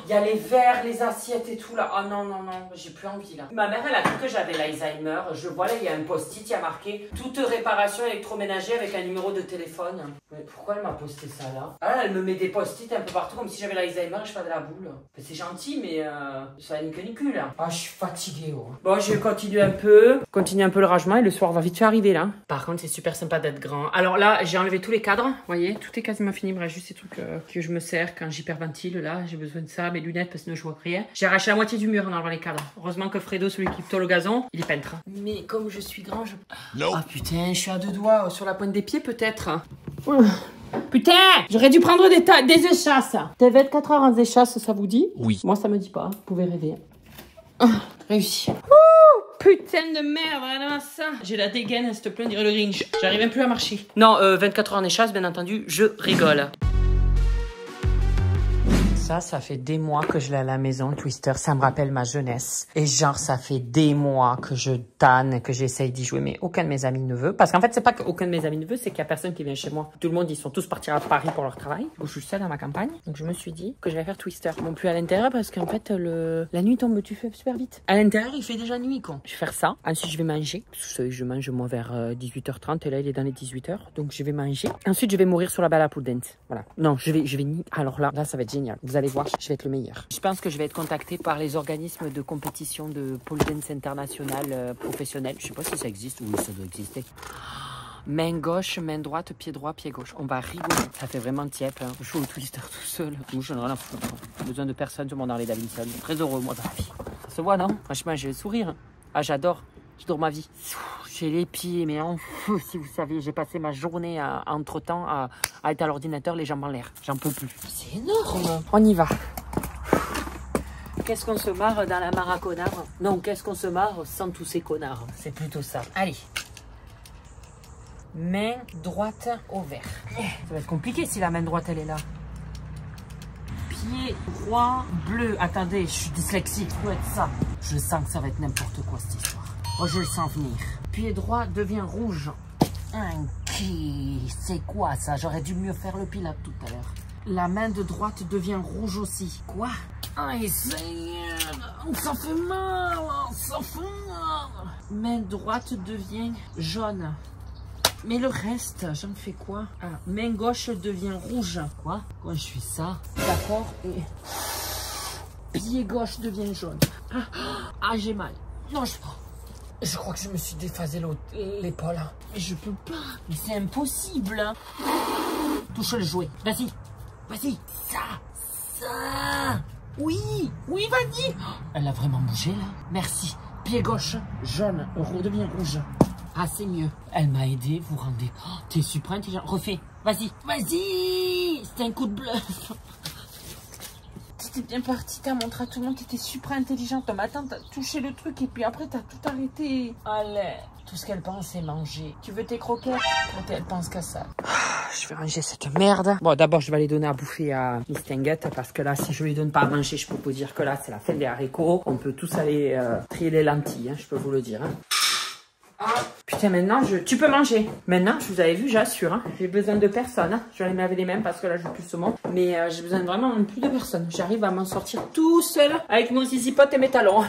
il y a les verres, les assiettes et tout là. Oh non, j'ai plus envie là. Ma mère, elle a cru que j'avais l'Alzheimer. Je vois là, il y a un post-it, il y a marqué toute réparation électroménager avec un numéro de téléphone. Mais pourquoi elle m'a posté ça là? Ah, elle me met des post-it un peu partout comme si j'avais l'Alzheimer et je fais de la boule. C'est gentil, mais ça n'est que nicule là. Ah, je suis fatiguée. Oh. Bon, je vais continuer un peu le rangement et le soir va vite arriver là. Par contre, c'est super sympa d'être grand. Alors là, j'ai enlevé tous les cadres. Vous voyez, tout est quasiment fini. Il me reste juste ces trucs que je me sers quand j'hyperventile là. J'ai besoin de ça, mes lunettes parce que sinon je vois rien. J'ai arraché la moitié du mur en enlevant les cadres. Heureusement que Fredo, celui qui tôle le gazon, il est peintre. Mais comme je suis grand, Ah putain, je suis à 2 doigts sur la pointe des pieds peut-être. Putain, j'aurais dû prendre des échasses. T'es 24 heures en échasse, ça vous dit? Oui. Moi, ça me dit pas. Vous pouvez rêver. Réussi. Ouh. Putain de merde, regarde ça. J'ai la dégaine, s'il te plaît, on dirait le Grinch. J'arrive même plus à marcher. Non, 24 heures en échasse, bien entendu, je rigole. Ça fait des mois que je l'ai à la maison, Twister. Ça me rappelle ma jeunesse. Et genre, ça fait des mois que je tanne, que j'essaye d'y jouer. Mais aucun de mes amis ne veut. Parce qu'en fait, c'est pas qu'aucun de mes amis ne veut, c'est qu'il y a personne qui vient chez moi. Tout le monde, ils sont tous partis à Paris pour leur travail. Je suis seule dans ma campagne. Donc, je me suis dit que je vais faire Twister. Non plus à l'intérieur parce qu'en fait, la nuit tombe super vite. À l'intérieur, il fait déjà nuit, quoi. Je vais faire ça. Ensuite, je vais manger. Je mange, moi, vers 18h30. Et là, il est dans les 18h. Donc, je vais manger. Ensuite, je vais mourir sur la balle à pole dance. Voilà. Non, je vais ni. Alors là, ça va être génial. Vous allez voir, je vais être le meilleur. Je pense que je vais être contactée par les organismes de compétition de pole dance international professionnel. Je sais pas si ça existe. Oui, ça doit exister. Main gauche, main droite, pied droit, pied gauche. On va rigoler. Ça fait vraiment tiep. Hein. Je joue au Twister tout seul. Moi, je n'ai rien à foutre. Besoin de personne, tout le monde dans les Davidson. Très heureux, moi, dans la vie. Ça se voit, non? Franchement, j'ai le sourire. Ah, j'adore. J'adore ma vie. J'ai les pieds, mais en feu, si vous saviez, j'ai passé ma journée entre-temps à être à l'ordinateur, les jambes en l'air. J'en peux plus. C'est énorme. On y va. Qu'est-ce qu'on se marre dans la mare à connards? Non, qu'est-ce qu'on se marre sans tous ces connards? C'est plutôt ça. Allez. Main droite au vert. Ça va être compliqué si la main droite, elle est là. Pied droit bleu. Attendez, je suis dyslexique. Ça doit être ça. Je sens que ça va être n'importe quoi, cette histoire. Oh, je le sens venir. Pied droit devient rouge. C'est quoi ça? J'aurais dû mieux faire le pilote tout à l'heure. La main de droite devient rouge aussi. Quoi? Ah, ça fait mal. Ça fait mal. Main droite devient jaune. Mais le reste, j'en fais quoi? Ah, main gauche devient rouge. Quoi? Quand je fais ça, d'accord. Et pied gauche devient jaune. Ah, j'ai mal. Non, je crois que je me suis déphasé l'épaule. Mais je peux pas. Mais c'est impossible. Touche le jouet. Vas-y. Vas-y. Ça. Oui, vas-y. Elle a vraiment bougé, là. Merci. Pied gauche, jaune, redevient rouge. Ah, c'est mieux. Elle m'a aidé, vous rendez. Oh, t'es super intelligent. Refais. Vas-y. C'est un coup de bluff. T'étais bien parti, t'as montré à tout le monde, t'étais super intelligente. Matin, t'as touché le truc et puis après, t'as tout arrêté. Allez. Tout ce qu'elle pense, c'est manger. Tu veux tes croquettes? Elle pense qu'à ça. Je vais ranger cette merde. Bon, d'abord, je vais aller donner à bouffer à Miss Tinguette parce que là, si je lui donne pas à manger, je peux vous dire que là, c'est la fin des haricots. On peut tous aller trier les lentilles, hein, je peux vous le dire. Hein. Ah, putain, maintenant, tu peux manger. Maintenant, je vous avais vu, j'assure. Hein. J'ai besoin de personne. Hein. Je vais aller me laver les mains parce que là, je joue plus le saumon. Mais j'ai besoin vraiment plus de personne. J'arrive à m'en sortir tout seul avec mon zizipote et mes talons.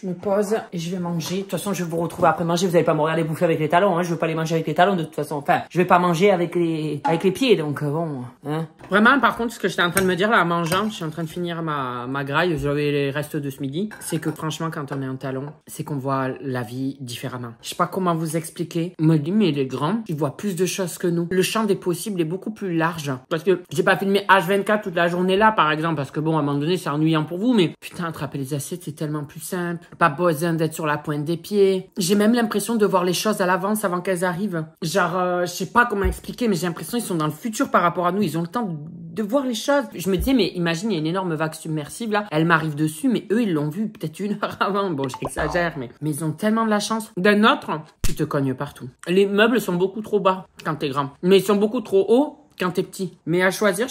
Je me pose et je vais manger. De toute façon, je vais vous retrouver après manger. Vous n'allez pas me regarder bouffer avec les talons. Hein. Je ne veux pas les manger avec les talons de toute façon. Enfin, je vais pas manger avec les pieds. Donc, bon. Hein. Vraiment, par contre, ce que j'étais en train de me dire là, en mangeant, je suis en train de finir ma graille. J'avais les restes de ce midi. C'est que franchement, quand on est en talon, c'est qu'on voit la vie différemment. Je sais pas comment vous expliquer. On me dit, mais il est grand, il voit plus de choses que nous. Le champ des possibles est beaucoup plus large. Parce que j'ai pas filmé H24 toute la journée là, par exemple, parce que bon, à un moment donné, c'est ennuyant pour vous, mais putain, attraper les assiettes, c'est tellement plus simple. Pas besoin d'être sur la pointe des pieds. J'ai même l'impression de voir les choses à l'avance avant qu'elles arrivent. Genre, je sais pas comment expliquer, mais j'ai l'impression qu'ils sont dans le futur par rapport à nous. Ils ont le temps de voir les choses. Je me disais, mais imagine, il y a une énorme vague submersible là. Elle m'arrive dessus, mais eux, ils l'ont vu peut-être 1 heure avant. Bon, j'exagère, mais ils ont tellement de la chance. D'un autre, tu te cognes partout. Les meubles sont beaucoup trop bas quand t'es grand. Mais ils sont beaucoup trop hauts quand t'es petit. Mais à choisir,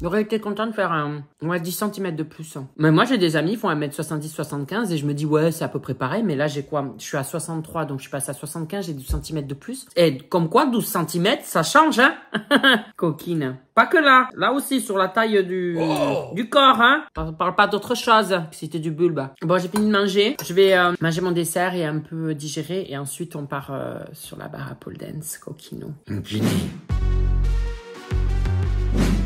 j'aurais été content de faire 10 cm de plus. Mais moi, j'ai des amis qui font 1m70-75 et je me dis, ouais, c'est à peu près pareil. Mais là, j'ai quoi? Je suis à 63, donc je suis passée à 75, j'ai 12 cm de plus. Et comme quoi, 12 cm, ça change, hein? Coquine. Pas que là. Là aussi, sur la taille du corps, hein? On parle pas d'autre chose. C'était du bulbe. Bon, j'ai fini de manger. Je vais manger mon dessert et un peu digérer. Et ensuite, on part sur la barre à pole dance. Coquino.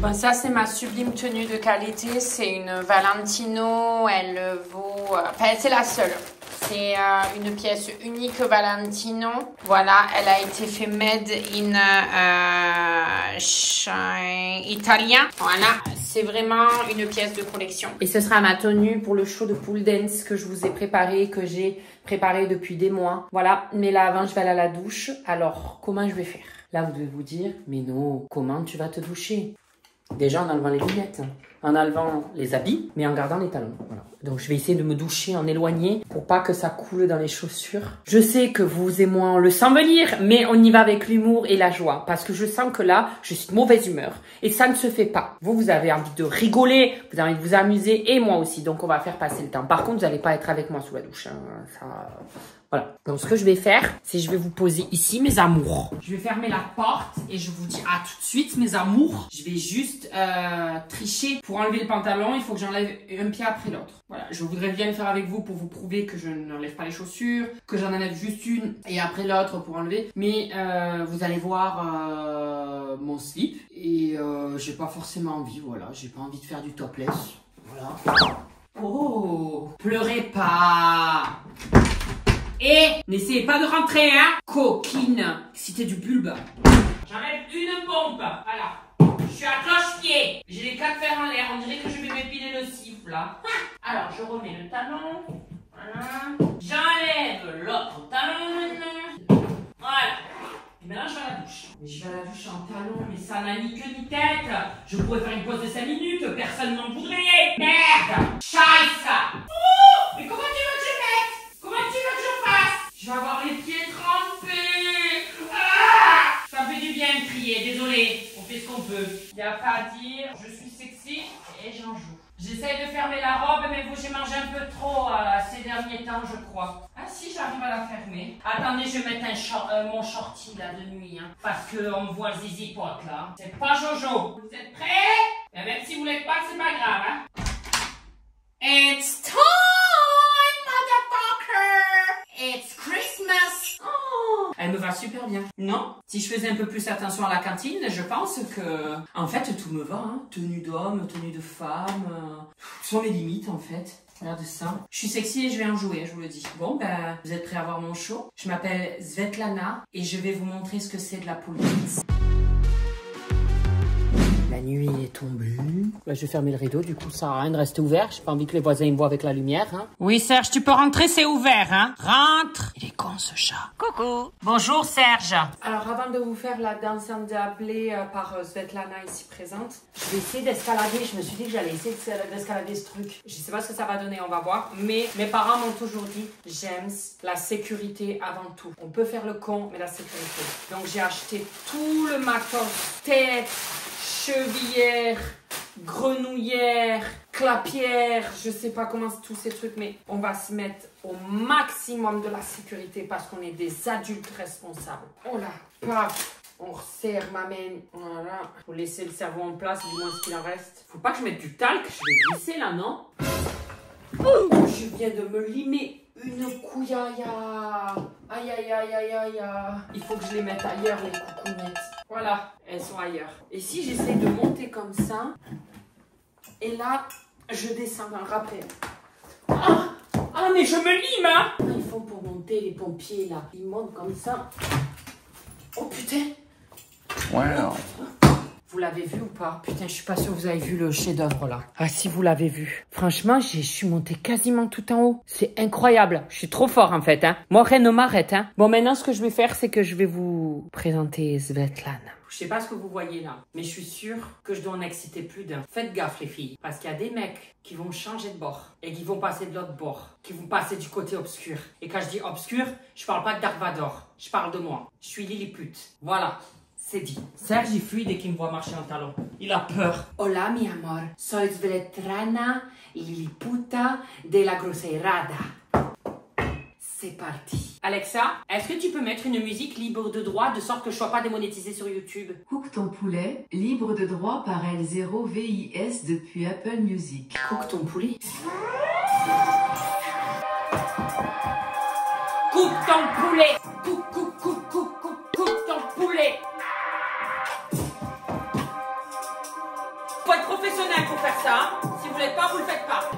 Bon, ça, c'est ma sublime tenue de qualité. C'est une Valentino. Elle vaut... Enfin, c'est la seule. C'est une pièce unique Valentino. Voilà, elle a été fait made in italien. Voilà, c'est vraiment une pièce de collection. Et ce sera ma tenue pour le show de pole dance que je vous ai préparé, que j'ai préparé depuis des mois. Voilà, mais là avant, je vais aller à la douche. Alors, comment je vais faire? Là, vous devez vous dire, mais non, comment tu vas te doucher? Déjà en enlevant les lunettes. en enlevant les habits, mais en gardant les talons. Voilà. Donc je vais essayer de me doucher en éloigné pour pas que ça coule dans les chaussures. Je sais que vous et moi on le sent venir, mais on y va avec l'humour et la joie. Parce que je sens que là, je suis de mauvaise humeur. Et ça ne se fait pas. Vous avez envie de rigoler, vous avez envie de vous amuser, et moi aussi. Donc on va faire passer le temps. Par contre, vous n'allez pas être avec moi sous la douche. Hein. Ça... Voilà. Donc ce que je vais faire, c'est je vais vous poser ici mes amours. Je vais fermer la porte et je vous dis à tout de suite mes amours. Je vais juste tricher. Pour enlever le pantalon, il faut que j'enlève un pied après l'autre. Voilà, je voudrais bien le faire avec vous pour vous prouver que je n'enlève pas les chaussures, que j'en enlève juste une et après l'autre pour enlever. Mais vous allez voir mon slip et j'ai pas forcément envie, voilà, j'ai pas envie de faire du topless. Voilà. Oh, pleurez pas. Et n'essayez pas de rentrer, hein, coquine. Excitez du bulbe. J'enlève une pompe. Voilà. Je suis à cloche-pied. J'ai les 4 fers en l'air. On dirait que je vais m'épiler le siffle, là. Alors, je remets le talon. Voilà. J'enlève l'autre talon. Voilà. Et maintenant, je vais à la douche. Mais je vais à la douche en talon, mais ça n'a ni queue ni tête. Je pourrais faire une pause de 5 minutes. Personne n'en voudrait. Merde. Scheiße. Oh, mais comment tu veux que je mette? Comment tu veux que je fasse? Je vais avoir les pieds trempés. Ah, ça me fait du bien de crier, désolé. On fait ce qu'on peut. Il n'y a pas à dire, je suis sexy et j'en joue. J'essaye de fermer la robe, mais vous, j'ai mangé un peu trop ces derniers temps, je crois. Ah si, j'arrive à la fermer. Attendez, je vais mettre mon shorty là de nuit, hein, parce qu'on me voit le zizi pote là. C'est pas Jojo. Vous êtes prêts? Et même si vous l'êtes pas, c'est pas grave, hein. It's time, motherfucker! It's Christmas! Oh, elle me va super bien. Non? Si je faisais un peu plus attention à la cantine, je pense que... En fait, tout me va, hein. Tenue d'homme, tenue de femme... Ce sont mes limites, en fait. Regarde ça. Je suis sexy et je vais en jouer, je vous le dis. Bon, ben, vous êtes prêts à voir mon show? Je m'appelle Svetlana et je vais vous montrer ce que c'est de la pole dance. La nuit est tombée. Bah, je vais fermer le rideau, du coup, ça sert à rien de rester ouvert. J'ai pas envie que les voisins me voient avec la lumière, hein. Oui, Serge, tu peux rentrer, c'est ouvert, hein. Rentre. Il est con, ce chat. Coucou. Bonjour, Serge. Alors, avant de vous faire la danse endiablée par Svetlana ici présente, je vais essayer d'escalader. Je me suis dit que j'allais essayer d'escalader ce truc. Je sais pas ce que ça va donner, on va voir. Mais mes parents m'ont toujours dit, James, la sécurité avant tout. On peut faire le con, mais la sécurité. Donc, j'ai acheté tout le matos, tête, chevillère, grenouillère, clapière, je sais pas comment tous ces trucs, mais on va se mettre au maximum de la sécurité parce qu'on est des adultes responsables. Oh là, paf, on resserre ma main, voilà. Faut laisser le cerveau en place, du moins ce qu'il en reste. Faut pas que je mette du talc, je vais glisser là, non? Oh, je viens de me limer une couillaille. Aïe, aïe, aïe, aïe, aïe. Il faut que je les mette ailleurs, les coucounettes. Voilà, elles sont ailleurs. Et si j'essaie de monter comme ça, et là, je descends dans le rappel. Ah, mais je me lime, hein. Ils font pour monter, les pompiers, là. Ils montent comme ça. Oh, putain. Wow. Vous l'avez vu ou pas? Putain, je suis pas sûre que vous avez vu le chef-d'œuvre là. Ah si, vous l'avez vu. Franchement, je suis montée quasiment tout en haut. C'est incroyable. Je suis trop fort en fait, hein. Moi, rien ne m'arrête, hein. Bon, maintenant, ce que je vais faire, c'est que je vais vous présenter Svetlana. Je sais pas ce que vous voyez là, mais je suis sûre que je dois en exciter plus d'un. Faites gaffe les filles, parce qu'il y a des mecs qui vont changer de bord et qui vont passer de l'autre bord, qui vont passer du côté obscur. Et quand je dis obscur, je parle pas de Dark Vador, je parle de moi. Je suis Lilliput. Voilà. C'est dit. Serge, il fuit dès qu'il me voit marcher en talon. Il a peur. Hola, mi amor. Soy Svetlana Liliputa de la Grosseirada. C'est parti. Alexa, est-ce que tu peux mettre une musique libre de droit de sorte que je sois pas démonétisée sur YouTube? Cook ton poulet, libre de droit par L0 VIS depuis Apple Music. Cook ton poulet. Coupe ton poulet. Coupe ton poulet. Faut être professionnel pour faire ça. Hein. Si vous l'êtes pas, vous le faites pas.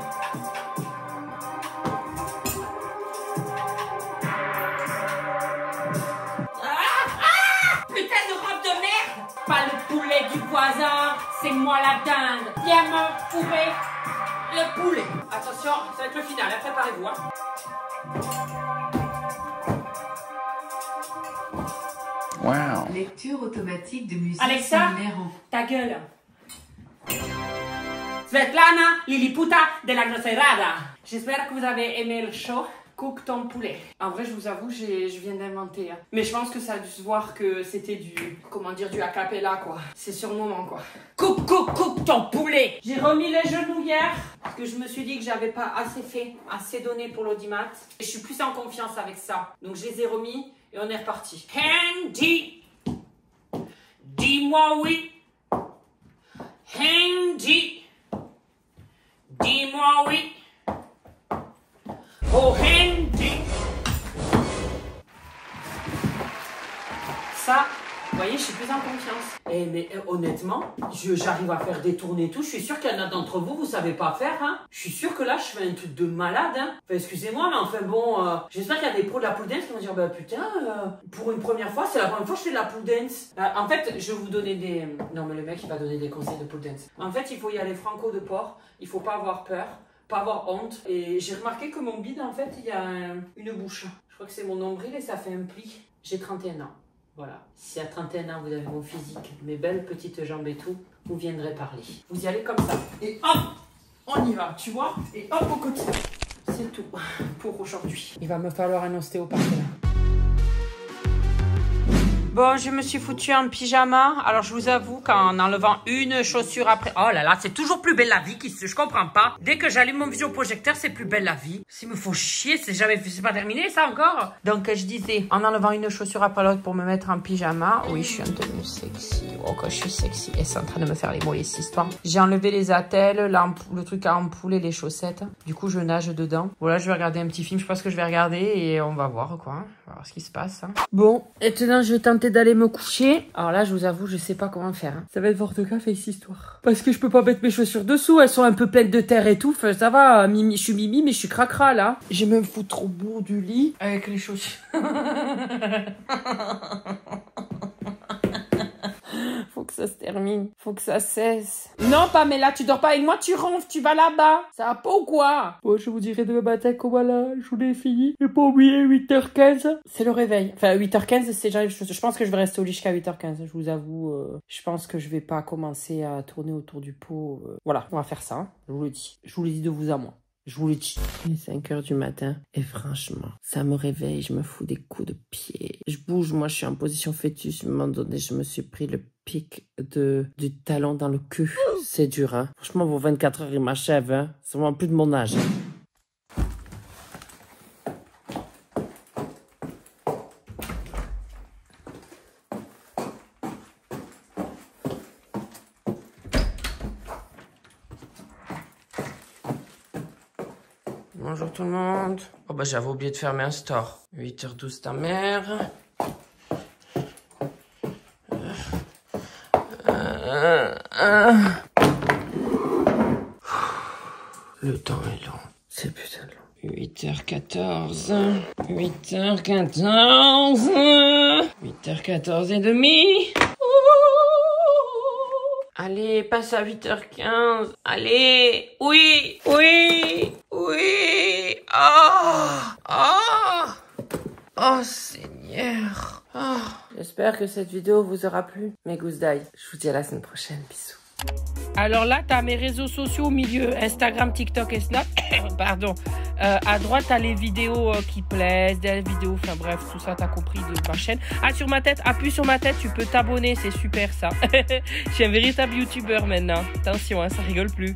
Putain de robe de merde. Pas le poulet du voisin, c'est moi la dinde. Viens me fourrer le poulet. Attention, ça va être le final, préparez-vous. Hein. Wow. Lecture automatique de musique Alexa, similaire en... ta gueule. Svetlana Liliputa de la Grosserada. J'espère que vous avez aimé le show. Cook ton poulet. En vrai, je vous avoue, je viens d'inventer. Hein. Mais je pense que ça a dû se voir que c'était du, comment dire, du a cappella, quoi. C'est sur le moment, quoi. Cook ton poulet. J'ai remis les genoux hier, parce que je me suis dit que j'avais pas assez donné pour l'audimat. Et je suis plus en confiance avec ça. Donc, je les ai remis et on est reparti. Handy, dis-moi oui. Handy, dis-moi oui. Oh, Handy. Ça, vous voyez, je suis plus en confiance. Et mais honnêtement, j'arrive à faire des tournées et tout. Je suis sûre qu'il y en a d'entre vous, vous savez pas faire. Hein. Je suis sûre que là, je fais un truc de malade. Hein. Enfin, excusez-moi, mais enfin bon, j'espère qu'il y a des pros de la pool dance qui vont dire, bah putain, pour une première fois, c'est la première fois que je fais de la pool dance. En fait, je vais vous donner des... Non, mais le mec, il va donner des conseils de pool dance. En fait, il faut y aller franco de port. Il faut pas avoir peur. Pas avoir honte. Et j'ai remarqué que mon bide, en fait, il y a une bouche. Je crois que c'est mon nombril et ça fait un pli. J'ai 31 ans. Voilà. Si à 31 ans, vous avez mon physique, mes belles petites jambes et tout, vous viendrez parler. Vous y allez comme ça. Et hop, on y va, tu vois. Et hop, au quotidien. C'est tout pour aujourd'hui. Il va me falloir un ostéopathe là. Bon, je me suis foutue en pyjama. Alors, je vous avoue qu'en enlevant une chaussure après... Oh là là, c'est toujours plus belle la vie. Je comprends pas. Dès que j'allume mon visioprojecteur, c'est plus belle la vie. S'il me faut chier, c'est pas terminé ça encore. Donc, je disais, en enlevant une chaussure après l'autre pour me mettre en pyjama. Oui, je suis en tenue sexy. Oh, que je suis sexy. Et c'est en train de me faire les mollets, cette histoire. J'ai enlevé les attelles, le truc à ampoule et les chaussettes. Du coup, je nage dedans. Voilà, je vais regarder un petit film. Je sais pas ce que je vais regarder et on va voir quoi. On va voir ce qui se passe. Hein. Bon, maintenant, je vais tenter d'aller me coucher. Alors là, je vous avoue, je sais pas comment faire. Hein. Ça va être forte café, cette histoire. Parce que je peux pas mettre mes chaussures dessous. Elles sont un peu pleines de terre et tout. Enfin, ça va, Mimi, je suis Mimi, mais je suis cracra, là. J'ai même foutre au bout du lit avec les chaussures. Faut que ça se termine. Faut que ça cesse. Non, Pamela, tu dors pas avec moi, tu ronfles, tu vas là-bas. Ça va pas ou quoi? Bon, je vous dirai demain matin comment la journée est finie. Et pas oublier 8h15. C'est le réveil. Enfin, 8h15, c'est genre, je pense que je vais rester au lit jusqu'à 8h15. Je vous avoue, je pense que je vais pas commencer à tourner autour du pot. Voilà, on va faire ça. Hein. Je vous le dis. Je vous le dis de vous à moi. Je vous le dis. Il est 5h du matin et franchement, ça me réveille, je me fous des coups de pied. Je bouge, moi je suis en position fœtus. À un moment donné, je me suis pris le pic du talon dans le cul. C'est dur, hein. Franchement, vos 24 heures, ils m'achèvent, hein. C'est vraiment plus de mon âge. Bonjour tout le monde. Oh bah j'avais oublié de fermer un store. 8h12 ta mère. Le temps est long. C'est putain de long. 8h14. 8h14. 8h14 et demi. Allez, passe à 8h15. Allez, oui, oui, oui. Oh, Seigneur. Oh. J'espère que cette vidéo vous aura plu. Mes gousses d'ail. Je vous dis à la semaine prochaine. Bisous. Alors là, tu as mes réseaux sociaux au milieu, Instagram, TikTok et Snap. Pardon. À droite, tu as les vidéos qui plaisent, des vidéos, enfin bref, tout ça, tu as compris de ma chaîne. Ah, sur ma tête, appuie sur ma tête, tu peux t'abonner, c'est super ça. Je suis un véritable youtubeur maintenant. Attention, hein, ça rigole plus.